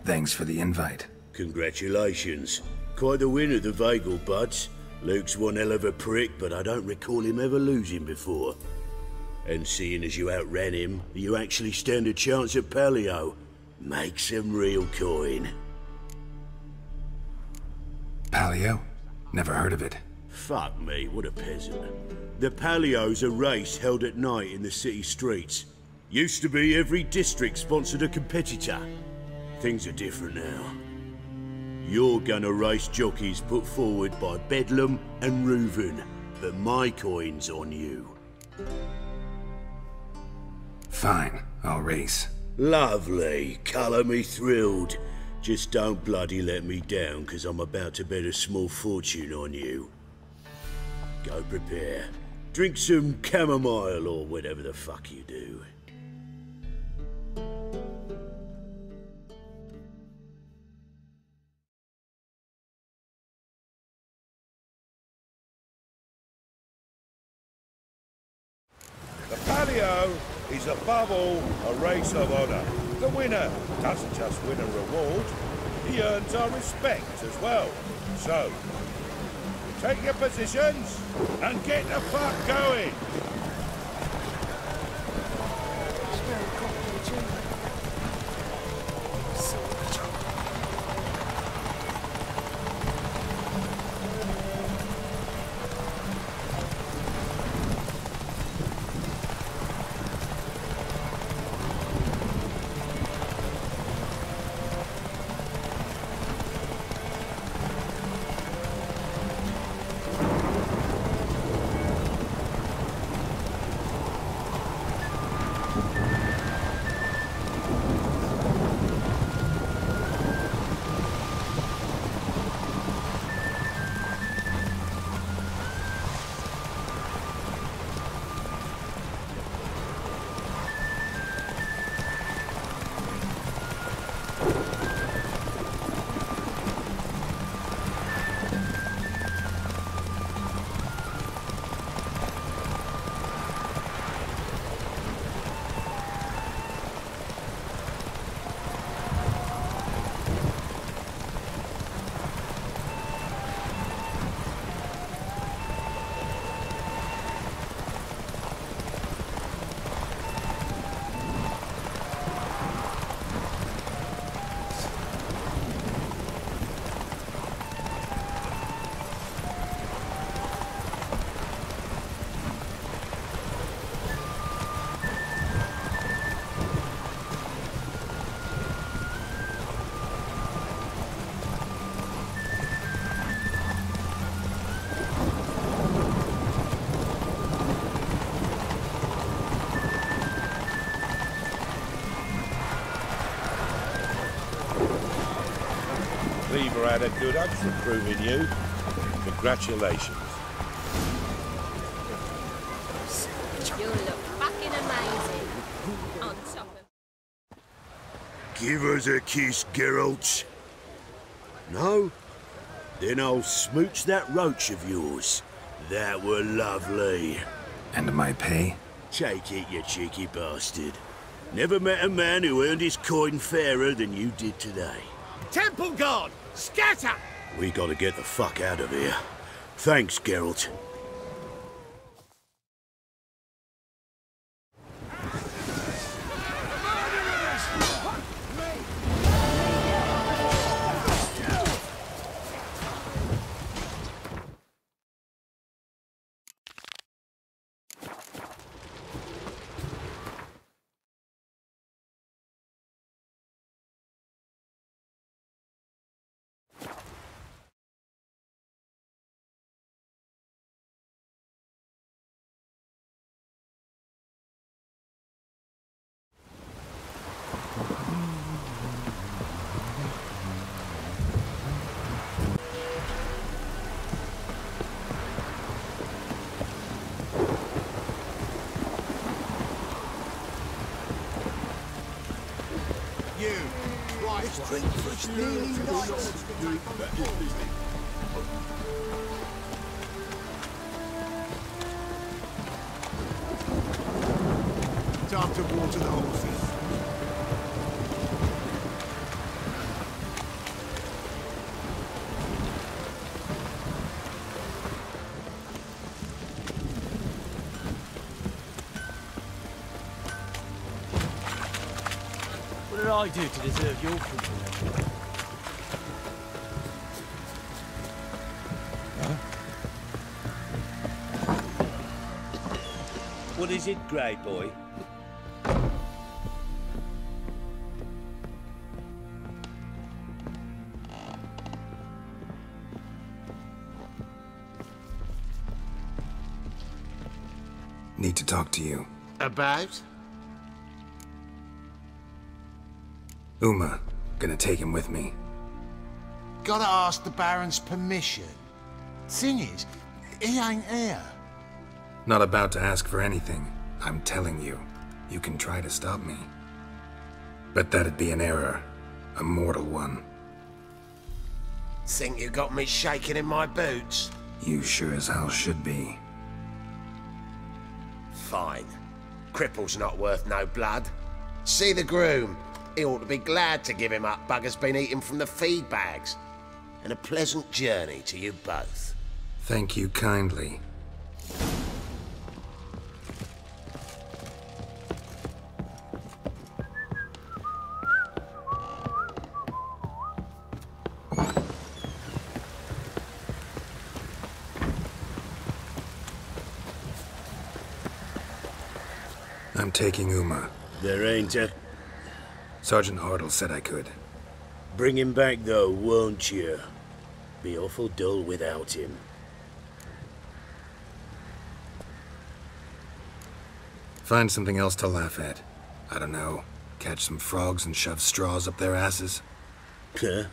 Thanks for the invite. Congratulations. Quite the win of the Vagal Buds. Luke's one hell of a prick, but I don't recall him ever losing before. And seeing as you outran him, you actually stand a chance at Paleo. Make some real coin. Paleo? Never heard of it. Fuck me, what a peasant. The Paleo's a race held at night in the city streets. Used to be every district sponsored a competitor. Things are different now. You're gonna race jockeys put forward by Bedlam and Reuven, but my coin's on you. Fine, I'll race. Lovely, colour me thrilled. Just don't bloody let me down, 'cause I'm about to bet a small fortune on you. Go prepare. Drink some chamomile or whatever the fuck you do. The Paleo is above all a race of honour. The winner doesn't just win a reward, he earns our respect as well. So, take your positions and get the fuck going! Lever had a good hunch recruiting you. Congratulations. You look fucking amazing. On top of... Give us a kiss, Geralt. No? Then I'll smooch that roach of yours. That were lovely. And my pay? Take it, you cheeky bastard. Never met a man who earned his coin fairer than you did today. Temple Guard! Scatter! We gotta get the fuck out of here. Thanks, Geralt. Time to water the horses. I do to deserve your company? What is it, Grey Boy? Need to talk to you. About? Uma. Gonna take him with me. Gotta ask the Baron's permission. Thing is, he ain't here. Not about to ask for anything. I'm telling you. You can try to stop me. But that'd be an error. A mortal one. Think you got me shaking in my boots? You sure as hell should be. Fine. Cripple's not worth no blood. See the groom. He ought to be glad to give him up. Bugger's been eating from the feed bags. And a pleasant journey to you both. Thank you kindly. I'm taking Uma. There ain't a... Sergeant Hartle said I could. Bring him back, though, won't you? Be awful dull without him. Find something else to laugh at. I don't know. Catch some frogs and shove straws up their asses. Huh?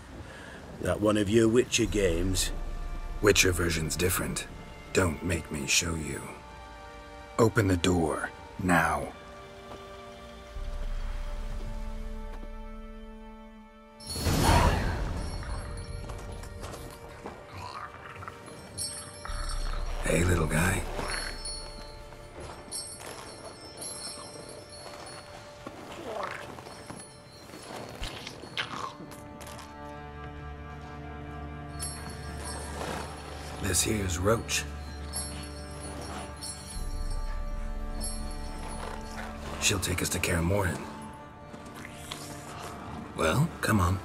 That one of your Witcher games? Witcher version's different. Don't make me show you. Open the door. Now. Hey, little guy. This here's Roach. She'll take us to Kaer Morhen. Well, come on.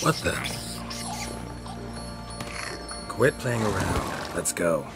What the? Quit playing around. Let's go.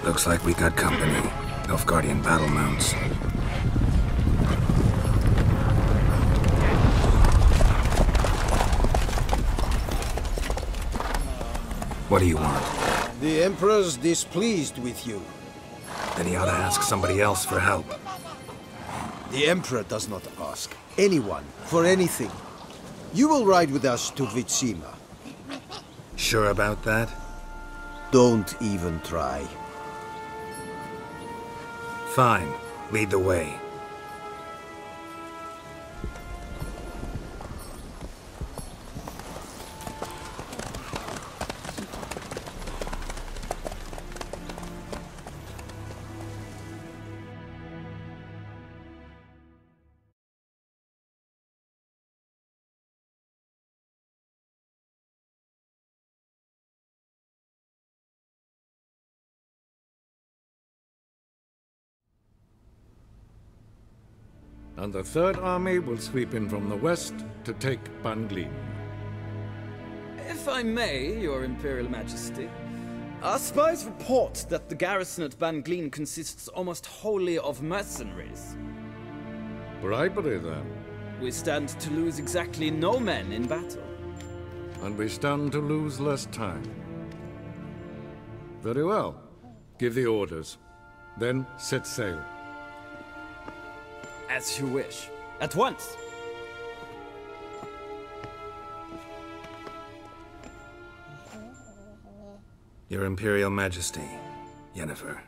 Looks like we got company. Nilfgaardian battle mounts. What do you want? The Emperor's displeased with you. Then he ought to ask somebody else for help. The Emperor does not ask anyone for anything. You will ride with us to Vitsima. Sure about that? Don't even try. Fine. Lead the way. And the Third Army will sweep in from the west to take Banglin. If I may, Your Imperial Majesty, our spies report that the garrison at Banglin consists almost wholly of mercenaries. Bribery, then? We stand to lose exactly no men in battle. and we stand to lose less time. Very well. Give the orders. Then set sail. As you wish. At once! Your Imperial Majesty, Yennefer.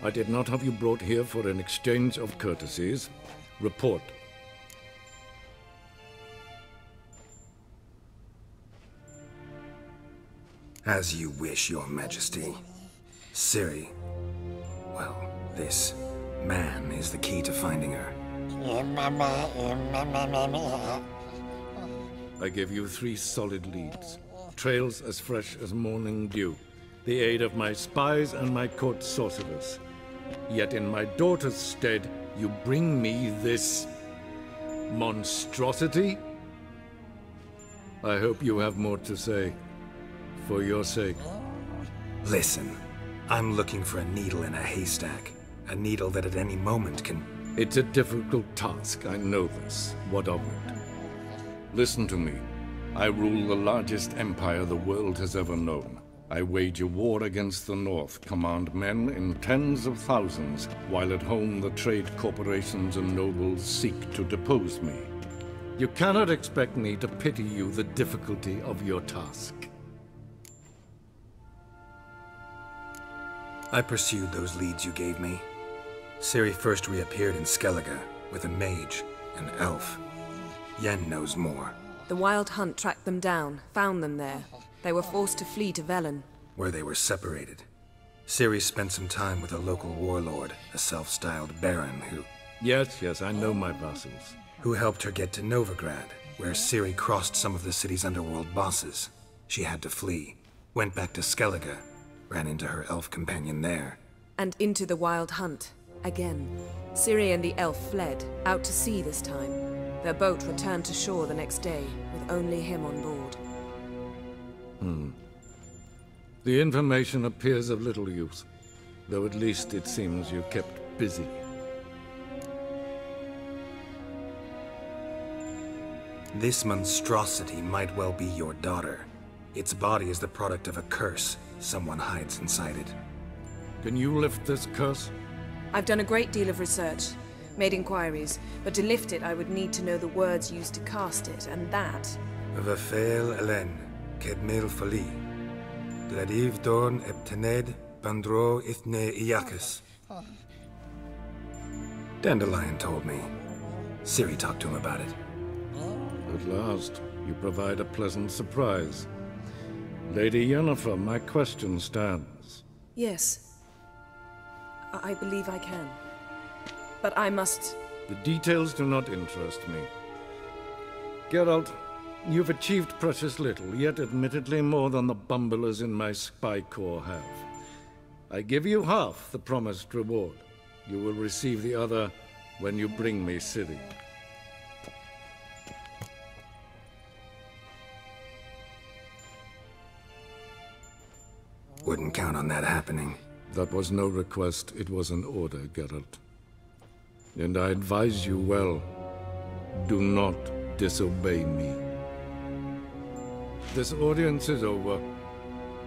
I did not have you brought here for an exchange of courtesies. Report. As you wish, Your Majesty. Ciri. Well, this man is the key to finding her. I give you 3 solid leads. Trails as fresh as morning dew. The aid of my spies and my court sorcerers. Yet in my daughter's stead, you bring me this monstrosity? I hope you have more to say. For your sake. Listen, I'm looking for a needle in a haystack. A needle that at any moment can... It's a difficult task, I know this. What of it? Listen to me. I rule the largest empire the world has ever known. I wage a war against the North, command men in tens of thousands, while at home the trade corporations and nobles seek to depose me. You cannot expect me to pity you the difficulty of your task. I pursued those leads you gave me. Ciri first reappeared in Skellige with a mage, an elf. Yen knows more. The Wild Hunt tracked them down, found them there. They were forced to flee to Velen, where they were separated. Ciri spent some time with a local warlord, a self-styled baron who... Yes, I know my vassals. Who helped her get to Novigrad, where Ciri crossed some of the city's underworld bosses. She had to flee, went back to Skellige, ran into her elf companion there. And into the Wild Hunt, again. Ciri and the elf fled, out to sea this time. Their boat returned to shore the next day, with only him on board. The information appears of little use, though at least it seems you kept busy. This monstrosity might well be your daughter. Its body is the product of a curse someone hides inside it. Can you lift this curse? I've done a great deal of research, made inquiries, but to lift it I would need to know the words used to cast it, and that... Vafael Elen, Kedmil Fali, Gladiv Dorn Eptened, Bandro Ithne Iakis. Dandelion told me. Ciri talked to him about it. At last, you provide a pleasant surprise. Lady Yennefer, my question stands. Yes. I believe I can. But I must... The details do not interest me. Geralt, you've achieved precious little, yet admittedly more than the bumblers in my spy corps have. I give you half the promised reward. You will receive the other when you bring me Ciri. Wouldn't count on that happening. That was no request, it was an order, Geralt. And I advise you well, do not disobey me. This audience is over.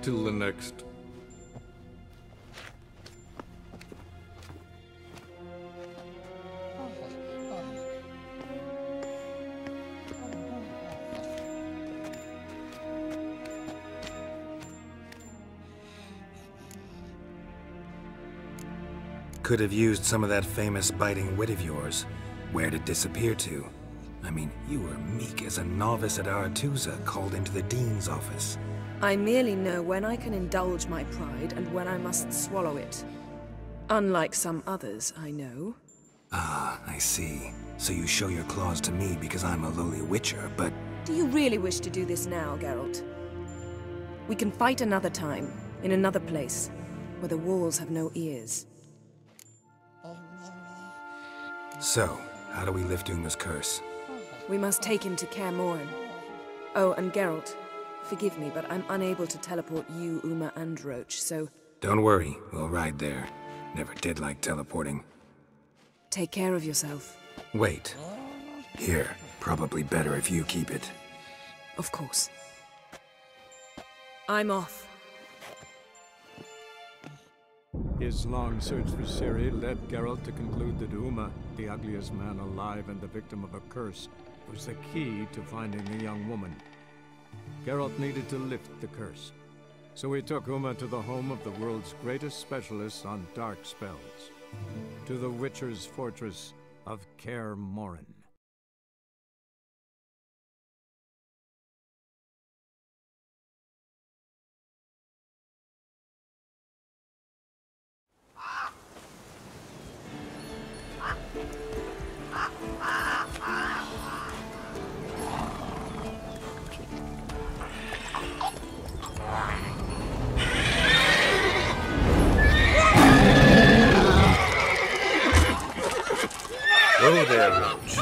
Till the next. Could have used some of that famous biting wit of yours. Where'd it disappear to? I mean, you were meek as a novice at Aretusa called into the Dean's office. I merely know when I can indulge my pride and when I must swallow it. Unlike some others, I know. Ah, I see. So you show your claws to me because I'm a lowly witcher, but... Do you really wish to do this now, Geralt? We can fight another time, in another place, where the walls have no ears. So, how do we lift Uma's curse? We must take him to Kaer Morhen. Oh, and Geralt, forgive me, but I'm unable to teleport you, Uma, and Roach, so... Don't worry, we'll ride there. Never did like teleporting. Take care of yourself. Wait. Here, probably better if you keep it. Of course. I'm off. His long search for Ciri led Geralt to conclude that Uma, the ugliest man alive and the victim of a curse, was the key to finding the young woman. Geralt needed to lift the curse, so he took Uma to the home of the world's greatest specialist on dark spells, to the Witcher's fortress of Kaer Morhen. Whoa there, Roach.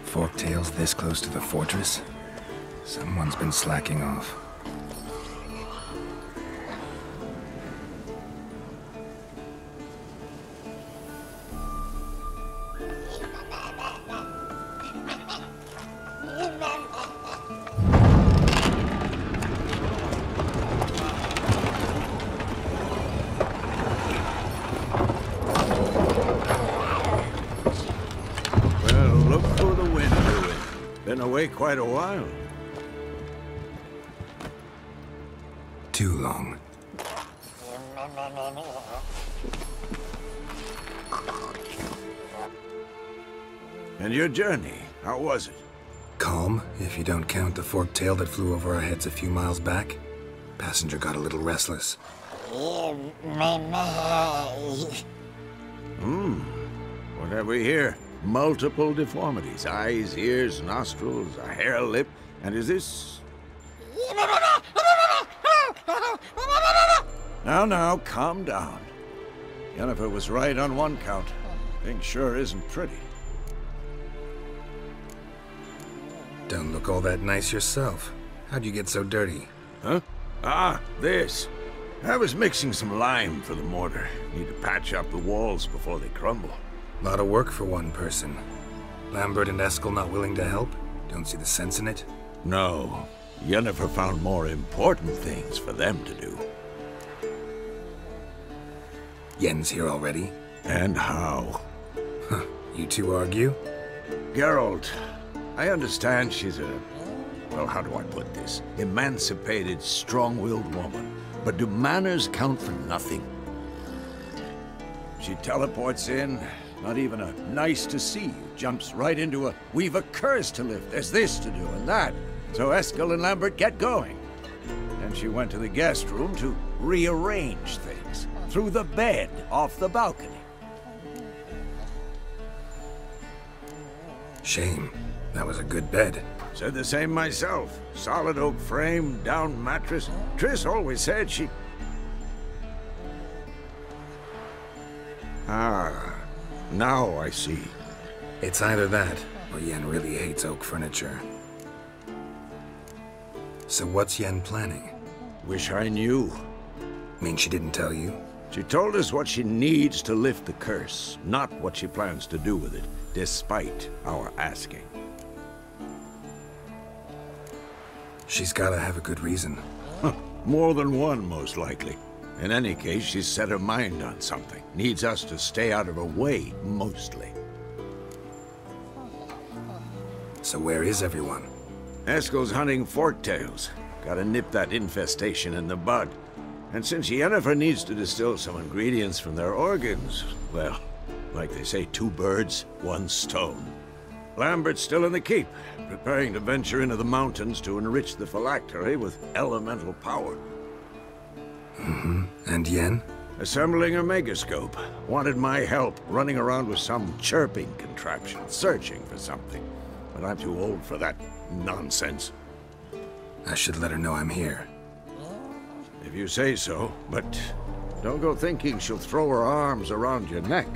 Forktails this close to the fortress? Someone's been slacking off. Been away quite a while. Too long. And your journey, how was it? Calm, if you don't count the forktail that flew over our heads a few miles back. Passenger got a little restless. What have we here? Multiple deformities. Eyes, ears, nostrils, a hair lip. And is this... Now, calm down. Yennefer was right on one count. Thing sure isn't pretty. Don't look all that nice yourself. How'd you get so dirty? Huh? Ah, this. I was mixing some lime for the mortar. Need to patch up the walls before they crumble. Lot of work for one person. Lambert and Eskel not willing to help? Don't see the sense in it? No. Yennefer found more important things for them to do. Yen's here already? And how? Huh. You two argue? Geralt, I understand she's a... well, how do I put this? Emancipated, strong-willed woman. But do manners count for nothing? She teleports in, not even a nice to see you, jumps right into a we've a curse to lift, there's this to do and that. So Eskel and Lambert get going. Then she went to the guest room to rearrange things. Through the bed, off the balcony. Shame. That was a good bed. Said the same myself. Solid oak frame, down mattress. Triss always said she... Ah, now I see. It's either that, or Yen really hates oak furniture. So what's Yen planning? Wish I knew. Mean she didn't tell you? She told us what she needs to lift the curse, not what she plans to do with it, despite our asking. She's gotta have a good reason. More than one, most likely. In any case, she's set her mind on something. Needs us to stay out of her way, mostly. So where is everyone? Eskel's hunting forktails. Gotta nip that infestation in the bud. And since Yennefer needs to distill some ingredients from their organs, well, like they say, 2 birds, 1 stone. Lambert's still in the keep, preparing to venture into the mountains to enrich the phylactery with elemental power. And Yen? Assembling a megascope. Wanted my help running around with some chirping contraption, searching for something. But I'm too old for that nonsense. I should let her know I'm here. If you say so, but don't go thinking she'll throw her arms around your neck.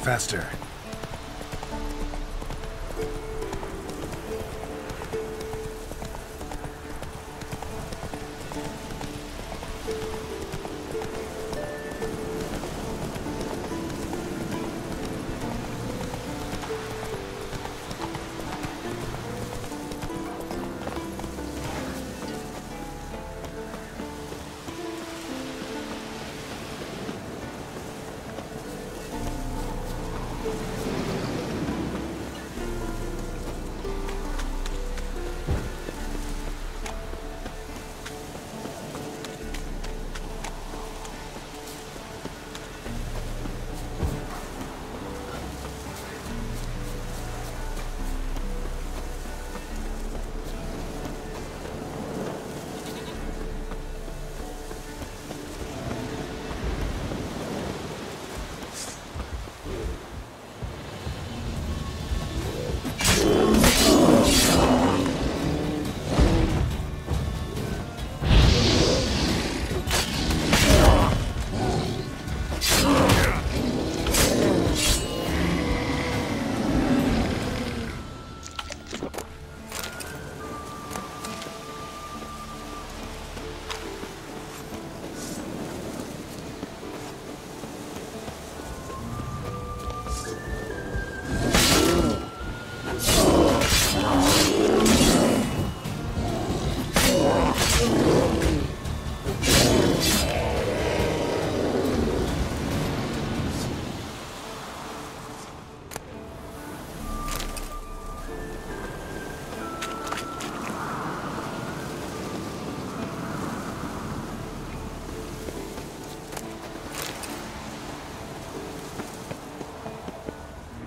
faster.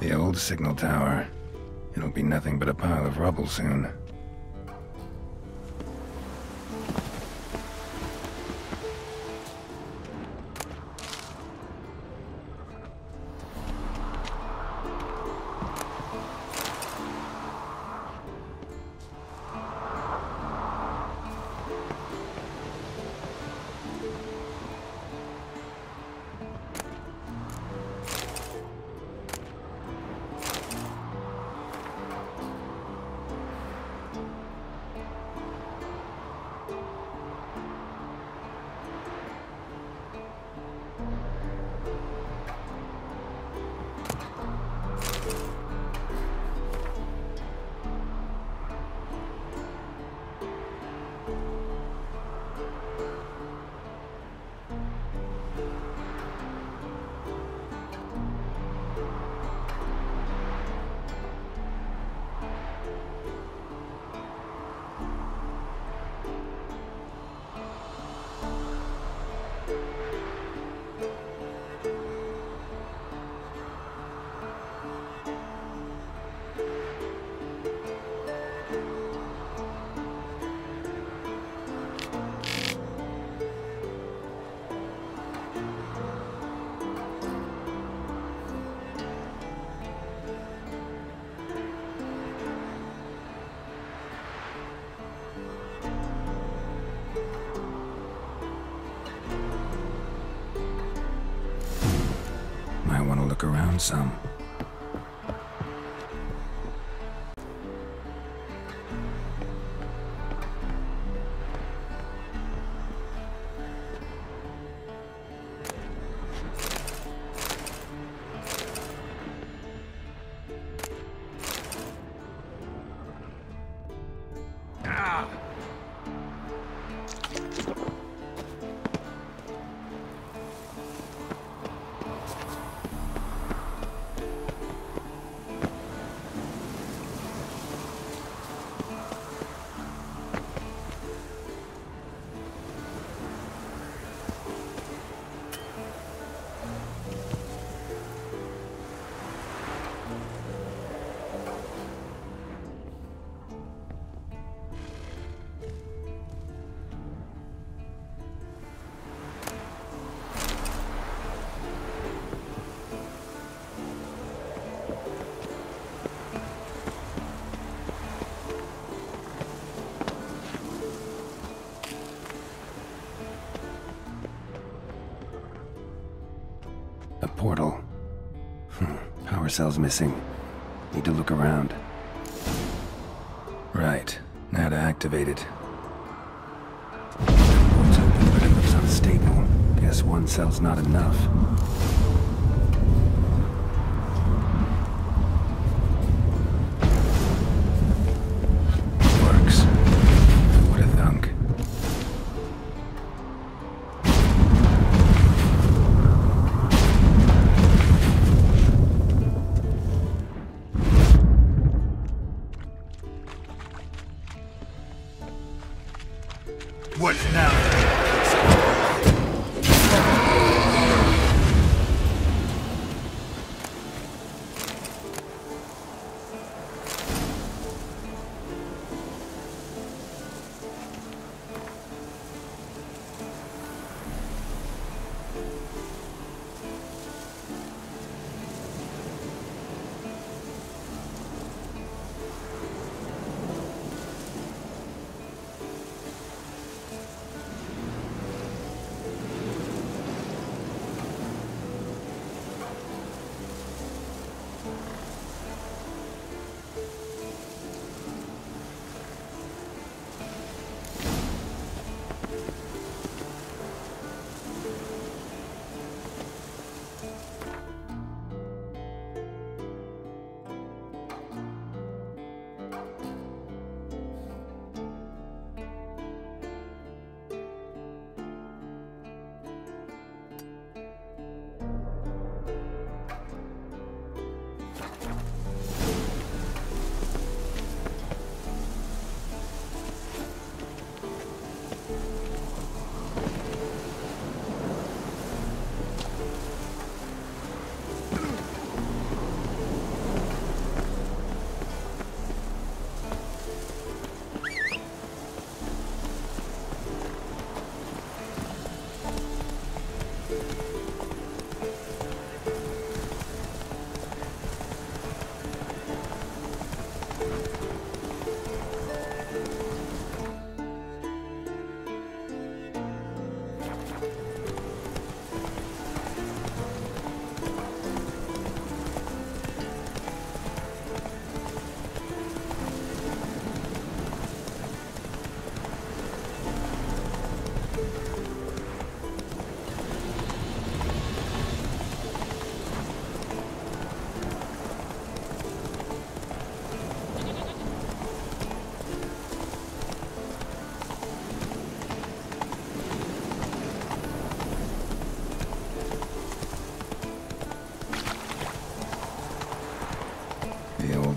The old signal tower. It'll be nothing but a pile of rubble soon. Might want to look around some. A portal. cells missing. Need to look around. Right. Now to activate it. It's open, but it looks unstable. Guess one cell's not enough. Works. Who would have thunk? What now?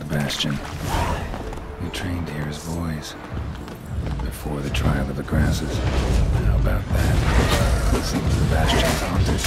Bastion. We trained here as boys. Before the trial of the grasses. How about that? Seems the Bastion's haunted.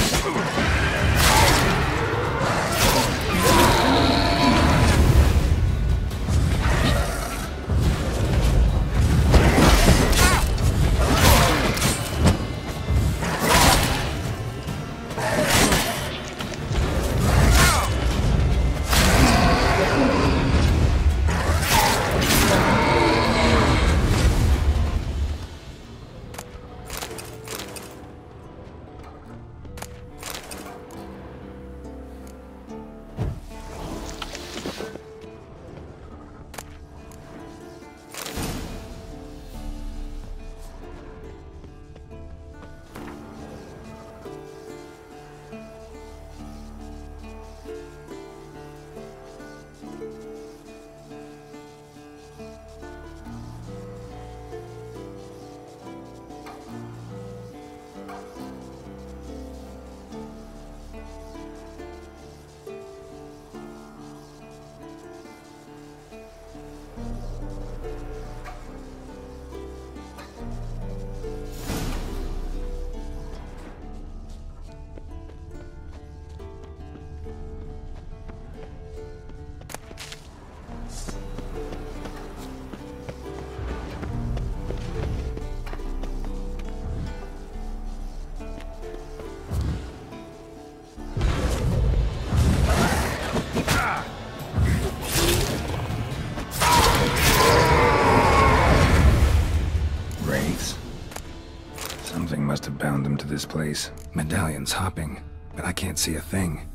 Something must have bound them to this place. Medallion's hopping, but I can't see a thing.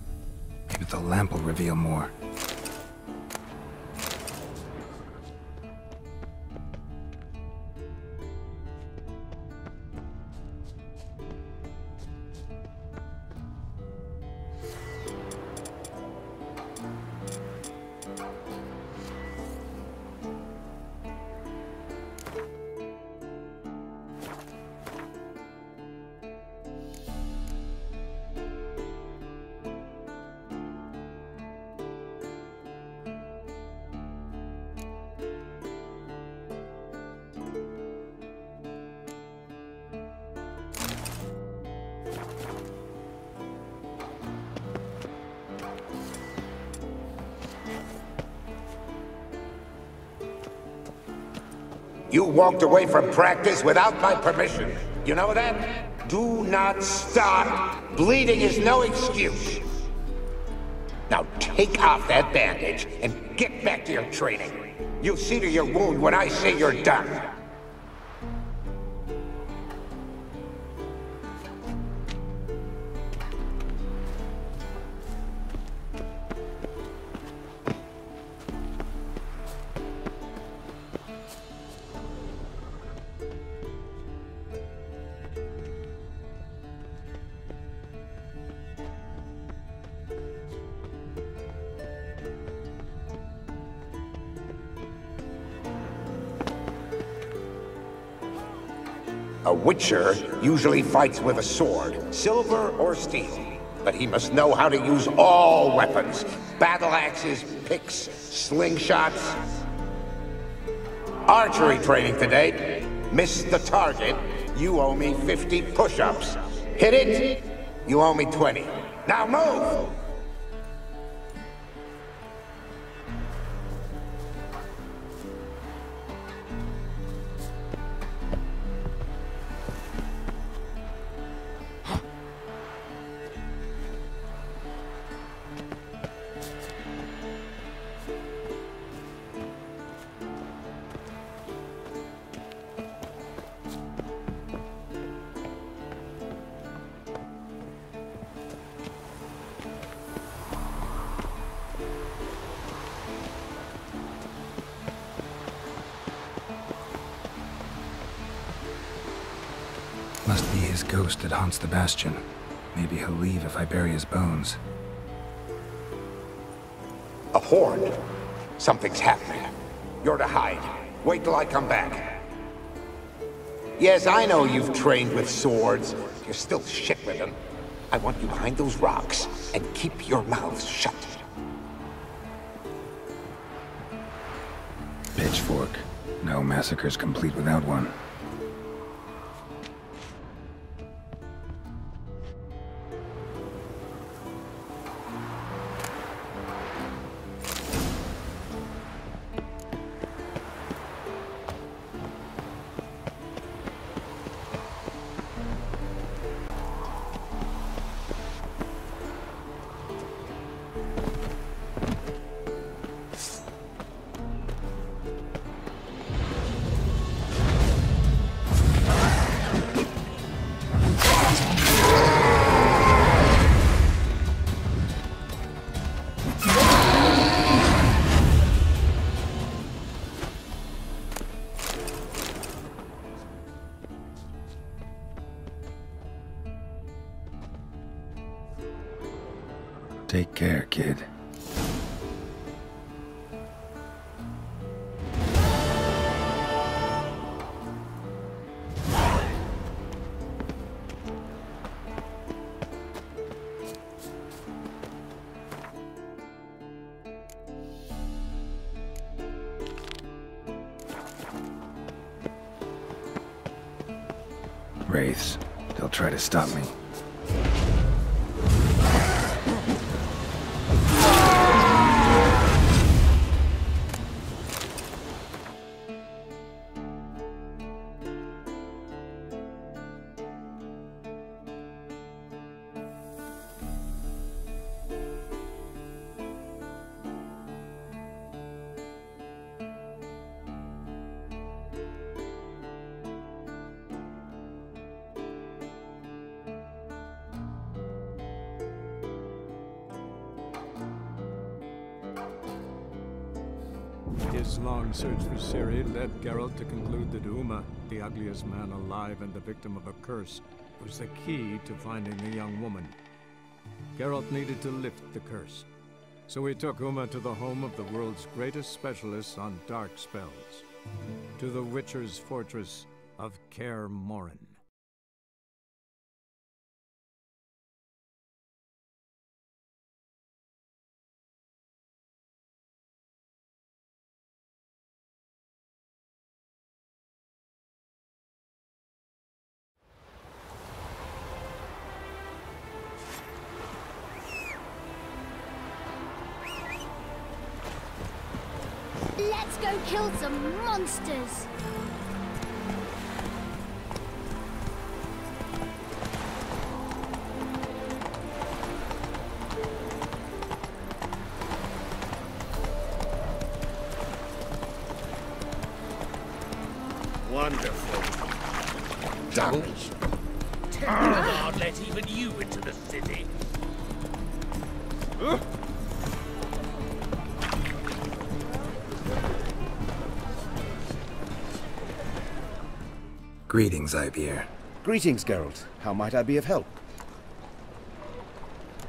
Maybe the lamp will reveal more. You walked away from practice without my permission. You know that? Do not stop. Bleeding is no excuse. Now take off that bandage and get back to your training. You'll see to your wound when I say you're done. A Witcher usually fights with a sword, silver or steel. But he must know how to use all weapons. Battle axes, picks, slingshots. Archery training today. Miss the target, you owe me 50 push-ups. Hit it, you owe me 20. Now move! Must be his ghost that haunts the bastion. Maybe he'll leave if I bury his bones. A horde. Something's happening. You're to hide. Wait till I come back. Yes, I know you've trained with swords. You're still shit with them. I want you behind those rocks, and keep your mouths shut. Pitchfork. No massacre's complete without one. Take care, kid. Wraiths. They'll try to stop me. His long search for Ciri led Geralt to conclude that Uma, the ugliest man alive and the victim of a curse, was the key to finding the young woman. Geralt needed to lift the curse, so he took Uma to the home of the world's greatest specialists on dark spells, to the Witcher's fortress of Kaer Morhen. Let's go kill some monsters! Wonderful. Dummies. Templar let even you into the city. Greetings, Ivier. Greetings, Geralt. How might I be of help?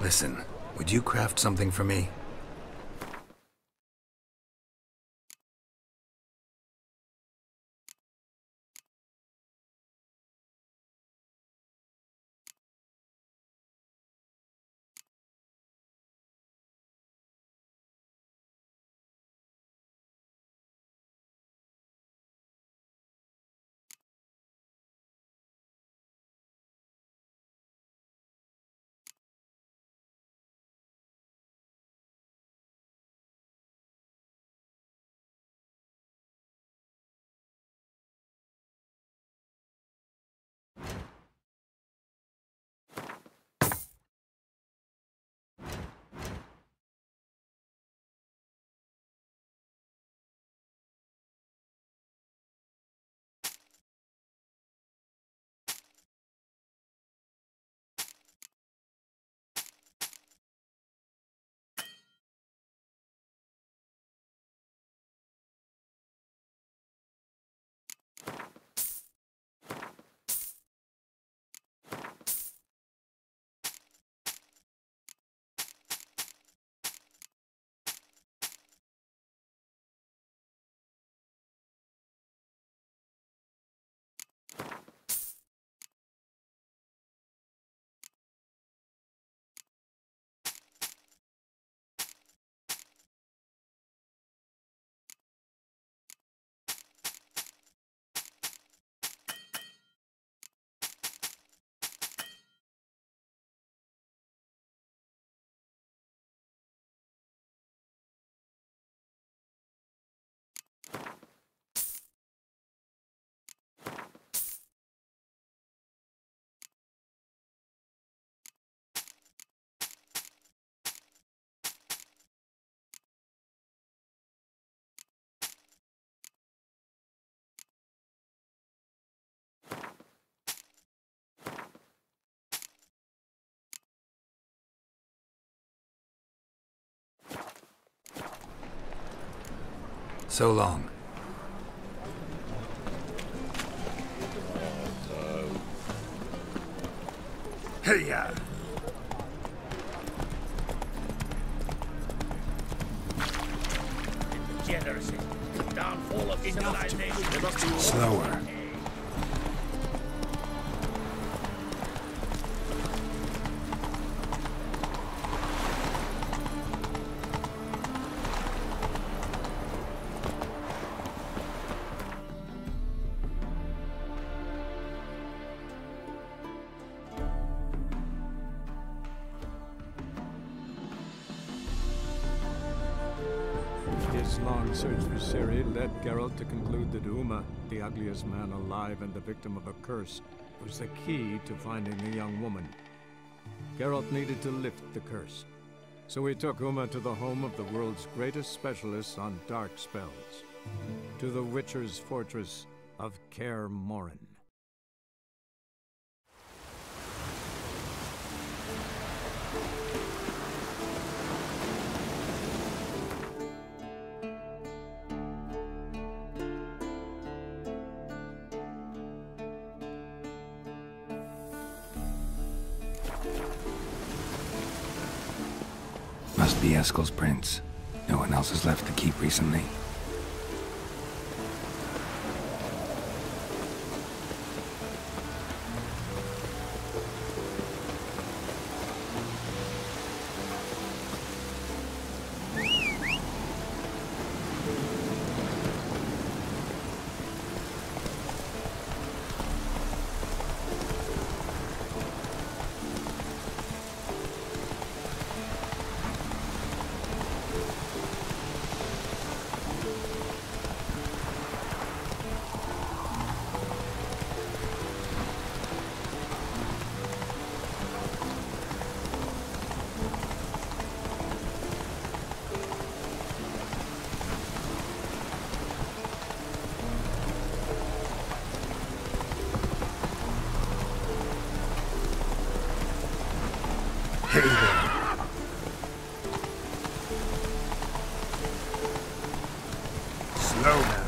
Listen, would you craft something for me? So long. Hey-ya! Degeneracy. Downfall of civilization. Slower. His long search for Ciri led Geralt to conclude that Uma, the ugliest man alive and the victim of a curse, was the key to finding the young woman. Geralt needed to lift the curse, so he took Uma to the home of the world's greatest specialists on dark spells, to the Witcher's fortress of Kaer Morhen. Must be Eskel's prints. No one else has left the keep recently. Hey there. Slow now.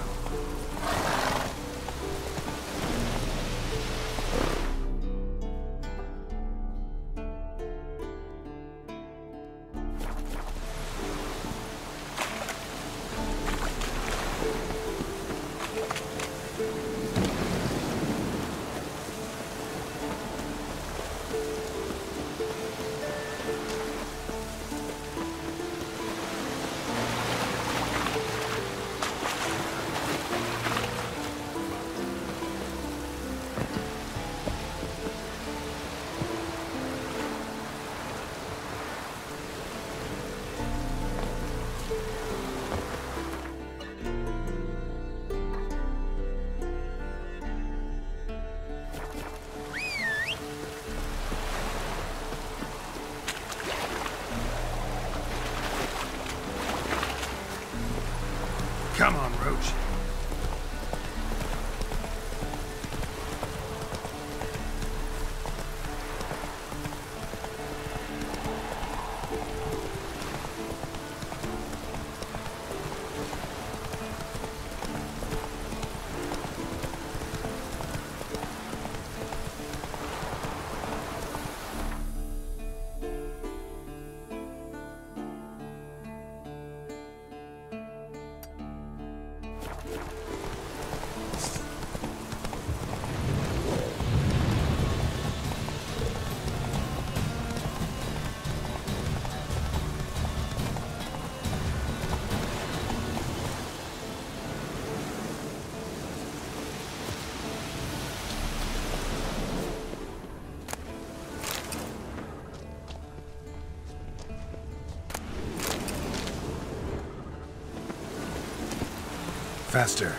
Come on, Roach. Faster.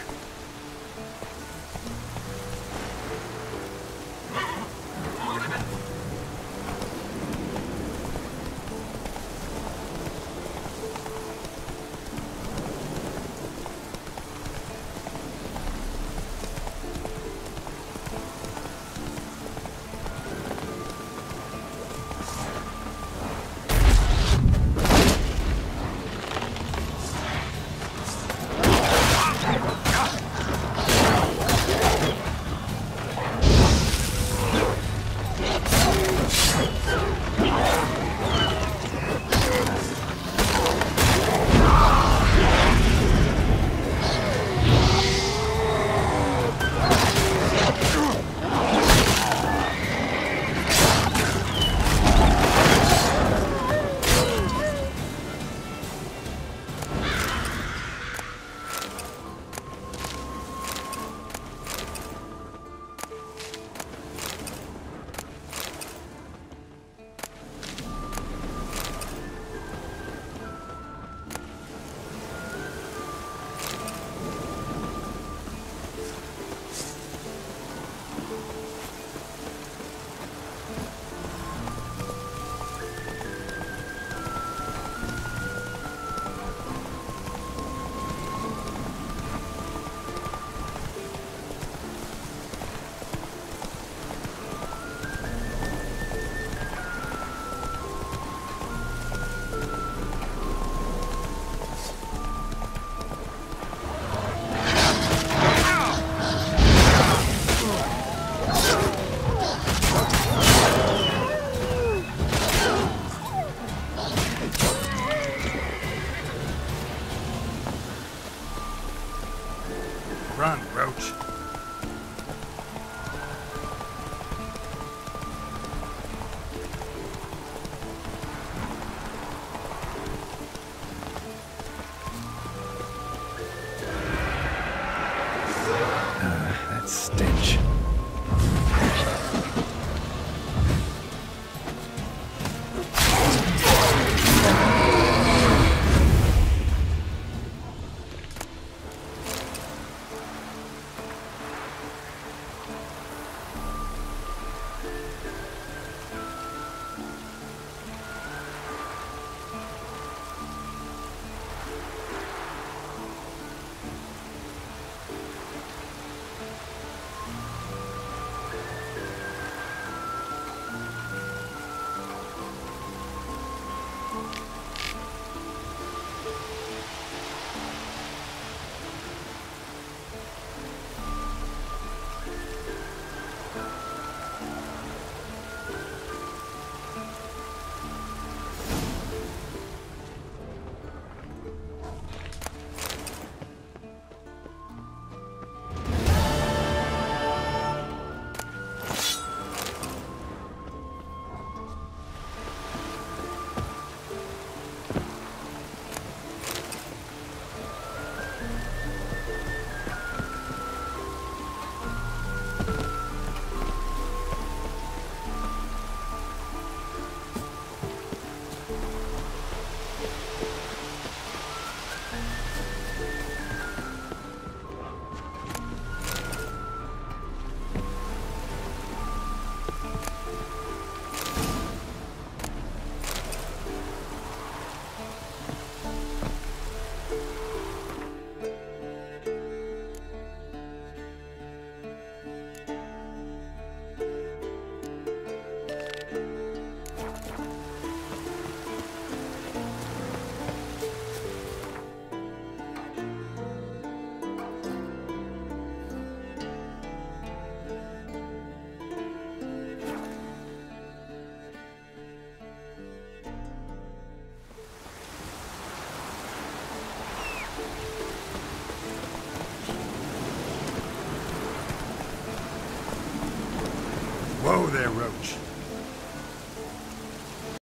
Whoa there, Roach.